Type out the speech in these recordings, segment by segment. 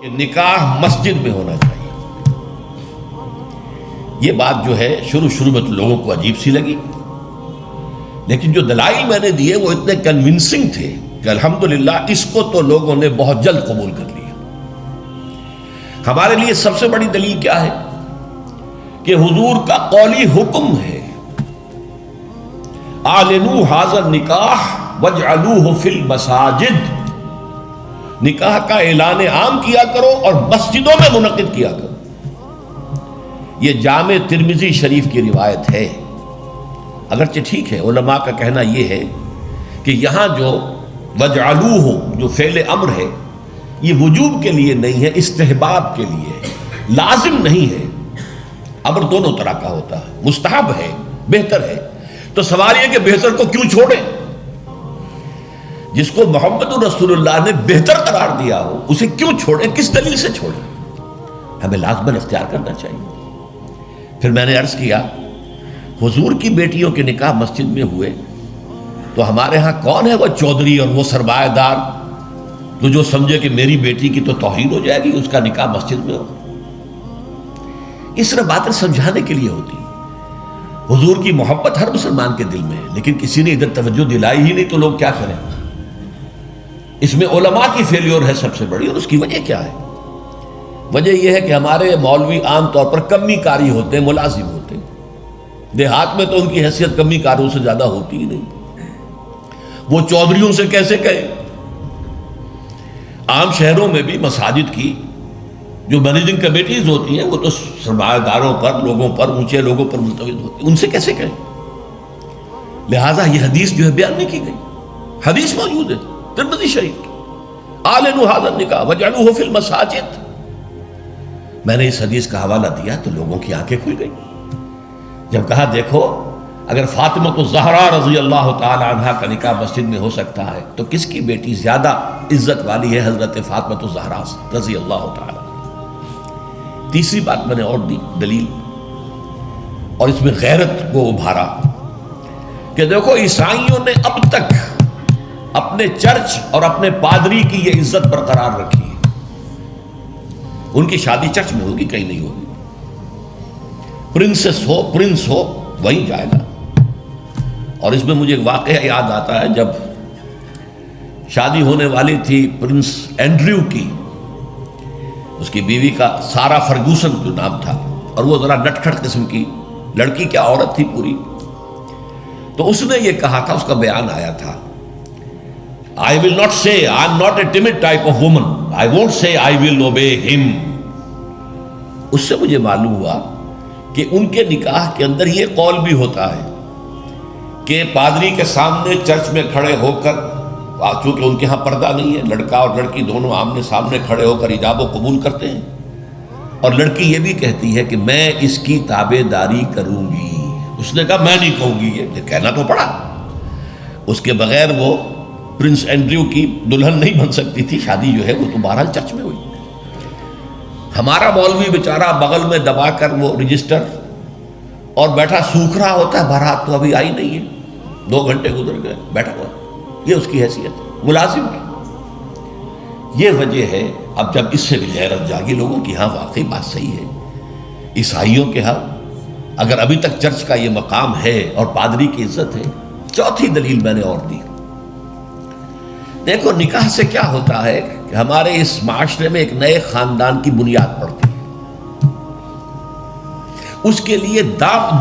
کہ نکاح مسجد میں ہونا چاہیے۔ یہ بات جو ہے شروع میں تو لوگوں کو عجیب سی لگی، لیکن جو دلائل میں نے دیے وہ اتنے کنونسنگ تھے کہ الحمدللہ اس کو تو لوگوں نے بہت جلد قبول کر لیا۔ ہمارے لیے سب سے بڑی دلیل کیا ہے کہ حضور کا قولی حکم ہے، اعلنوا ھذا النکاح واجعلوہ فی المساجد، نکاح کا اعلان عام کیا کرو اور مسجدوں میں منعقد کیا کرو۔ یہ جامع ترمذی شریف کی روایت ہے، اگرچہ ٹھیک ہے علماء کا کہنا یہ ہے کہ یہاں جو وجعلوہ جو فعل امر ہے یہ وجوب کے لیے نہیں ہے، استحباب کے لیے ہے، لازم نہیں ہے۔ امر دونوں طرح کا ہوتا ہے، مستحب ہے، بہتر ہے۔ تو سوال یہ کہ بہتر کو کیوں چھوڑیں؟ جس کو محمد رسول اللہ نے بہتر قرار دیا ہو اسے کیوں چھوڑیں؟ کس دلیل سے چھوڑیں؟ ہمیں لازماً اختیار کرنا چاہیے۔ پھر میں نے عرض کیا حضور کی بیٹیوں کے نکاح مسجد میں ہوئے تو ہمارے ہاں کون ہے وہ چودھری اور وہ سرمایہ دار تو جو سمجھے کہ میری بیٹی کی تو توہین ہو جائے گی اس کا نکاح مسجد میں ہو؟ اس طرح باتیں سمجھانے کے لیے ہوتی۔ حضور کی محبت ہر مسلمان کے دل میں ہے، لیکن کسی نے ادھر توجہ دلائی ہی نہیں تو لوگ کیا کریں؟ اس میں علماء کی فیلیور ہے سب سے بڑی، اور اس کی وجہ کیا ہے؟ وجہ یہ ہے کہ ہمارے مولوی عام طور پر کمی کاری ہوتے ہیں، ملازم ہوتے ہیں۔ دیہات میں تو ان کی حیثیت کمی کاروں سے زیادہ ہوتی ہی نہیں، وہ چودھریوں سے کیسے کہیں؟ عام شہروں میں بھی مساجد کی جو مینیجنگ کمیٹیز ہوتی ہیں وہ تو سرمایہ داروں پر، لوگوں پر، اونچے لوگوں پر ملتوی ہوتی ہیں، ان سے کیسے کہیں؟ لہٰذا یہ حدیث جو ہے بیان نہیں کی گئی، حدیث موجود ہے ترمذی شریف کی، اعلنوا ھذا النکاح واجعلوہ فی المساجد۔ میں نے اس حدیث کا حوالہ دیا تو لوگوں کی آنکھیں کھل گئی۔ جب کہا دیکھو اگر فاطمہ الزہرا رضی اللہ تعالی عنہا کا نکاح مسجد میں ہو سکتا ہے تو کس کی بیٹی زیادہ عزت والی ہے حضرت فاطمہ الزہرا رضی اللہ تعالی۔ تیسری بات میں نے اور دی دلیل، اور اس میں غیرت کو ابھارا کہ دیکھو عیسائیوں نے اب تک اپنے چرچ اور اپنے پادری کی یہ عزت برقرار رکھی ہے۔ ان کی شادی چرچ میں ہوگی، کہیں نہیں ہوگی۔ پرنسس ہو، پرنس ہو، وہیں جائے گا۔ اور اس میں مجھے ایک واقعہ یاد آتا ہے، جب شادی ہونے والی تھی پرنس اینڈریو کی، اس کی بیوی کا سارا فرگوسن جو نام تھا، اور وہ ذرا نٹ کھٹ قسم کی لڑکی، کیا عورت تھی پوری، تو اس نے یہ کہا تھا، اس کا بیان آیا تھا، I will not say, I am not a timid type of woman. I won't say I will obey him. اس سے مجھے معلوم ہوا کہ ان کے نکاح کے اندر یہ قول بھی ہوتا ہے کہ پادری کے سامنے چرچ میں کھڑے ہو کر، چونکہ ان کے ہاں پردہ نہیں ہے، لڑکا اور لڑکی دونوں آمنے سامنے کھڑے ہو کر ایجاب و قبول کرتے ہیں، اور لڑکی یہ بھی کہتی ہے کہ میں اس کی تابع داری کروں گی۔ اس نے کہا میں نہیں کہوں گی، یہ کہنا تو پڑا، اس کے بغیر وہ پرنس اینڈریو کی دلہن نہیں بن سکتی تھی۔ شادی جو ہے وہ تو بہرحال چرچ میں ہوئی۔ ہمارا مولوی بیچارہ بغل میں دبا کر وہ رجسٹر اور بیٹھا سوکھ رہا ہوتا ہے، بھرات تو ابھی آئی نہیں ہے، 2 گھنٹے گزر گئے، بیٹھا ہوا۔ یہ اس کی حیثیت ہے ملازم کی۔ یہ وجہ ہے اب جب اس سے بھی غیرت جاگی لوگوں کی، ہاں واقعی بات صحیح ہے، عیسائیوں کے ہاں اگر ابھی تک چرچ کا یہ مقام ہے اور پادری کی عزت ہے۔ چوتھی دلیل میں نے اور دی، دیکھو نکاح سے کیا ہوتا ہے کہ ہمارے اس معاشرے میں ایک نئے خاندان کی بنیاد پڑتی ہے، اس کے لیے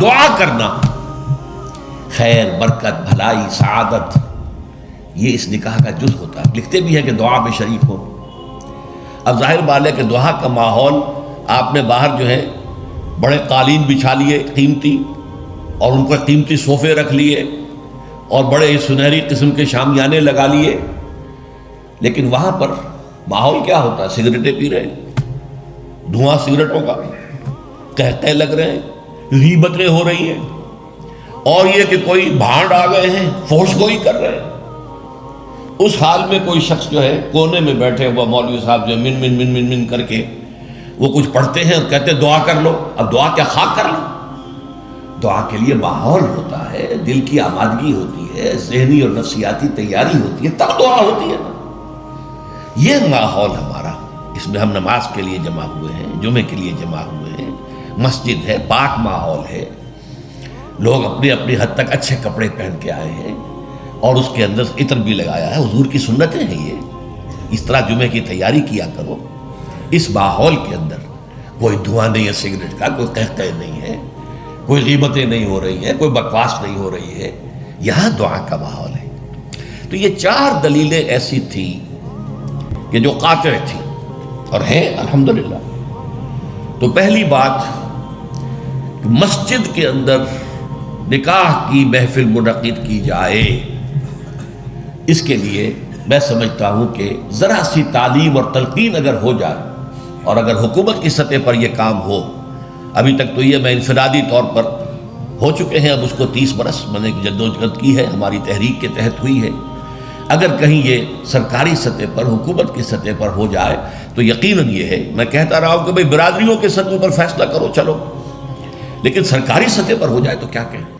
دعا کرنا، خیر، برکت، بھلائی، سعادت، یہ اس نکاح کا جز ہوتا ہے۔ لکھتے بھی ہیں کہ دعا میں شریک ہو۔ اب ظاہر بات ہے کہ دعا کا ماحول آپ نے باہر جو ہے بڑے قالین بچھا لیے قیمتی، اور ان کو قیمتی صوفے رکھ لیے، اور بڑے سنہری قسم کے شامیانے لگا لیے، لیکن وہاں پر ماحول کیا ہوتا ہے؟ سگریٹیں پی رہے ہیں، دھواں سگریٹوں کا، قہقہے لگ رہے ہیں، غیبتیں ہو رہی ہیں، اور یہ کہ کوئی بھانڈ آ گئے ہیں، فحش گوئی کر رہے ہیں۔ اس حال میں کوئی شخص جو ہے کونے میں بیٹھے ہوا مولوی صاحب جو من من من من من کر کے وہ کچھ پڑھتے ہیں اور کہتے ہیں دعا کر لو۔ اب دعا کیا خاک کر لو؟ دعا کے لیے ماحول ہوتا ہے، دل کی آمادگی ہوتی ہے، ذہنی اور نفسیاتی تیاری ہوتی ہے، تب دعا ہوتی ہے۔ یہ ماحول ہمارا اس میں ہم نماز کے لیے جمع ہوئے ہیں، جمعے کے لیے جمع ہوئے ہیں، مسجد ہے، پاک ماحول ہے، لوگ اپنی اپنی حد تک اچھے کپڑے پہن کے آئے ہیں اور اس کے اندر عطر بھی لگایا ہے، حضور کی سنتیں ہیں یہ، اس طرح جمعے کی تیاری کیا کرو۔ اس ماحول کے اندر کوئی دھواں نہیں ہے سگریٹ کا، کوئی قہقہ نہیں ہے، کوئی غیبتیں نہیں ہو رہی ہیں، کوئی بکواس نہیں ہو رہی ہے، یہاں دعا کا ماحول ہے۔ تو یہ 4 دلیلیں ایسی تھیں کہ جو قاطع تھیں اور ہیں الحمدللہ۔ تو پہلی بات، مسجد کے اندر نکاح کی محفل منعقد کی جائے، اس کے لیے میں سمجھتا ہوں کہ ذرا سی تعلیم اور تلقین اگر ہو جائے، اور اگر حکومت کی سطح پر یہ کام ہو، ابھی تک تو یہ میں انفرادی طور پر ہو چکے ہیں، اب اس کو 30 برس میں نے جدوجہد کی ہے، ہماری تحریک کے تحت ہوئی ہے، اگر کہیں یہ سرکاری سطح پر، حکومت کی سطح پر ہو جائے تو یقیناً یہ ہے، میں کہتا رہا ہوں کہ بھئی برادریوں کے سطح پر فیصلہ کرو چلو، لیکن سرکاری سطح پر ہو جائے تو کیا کہیں۔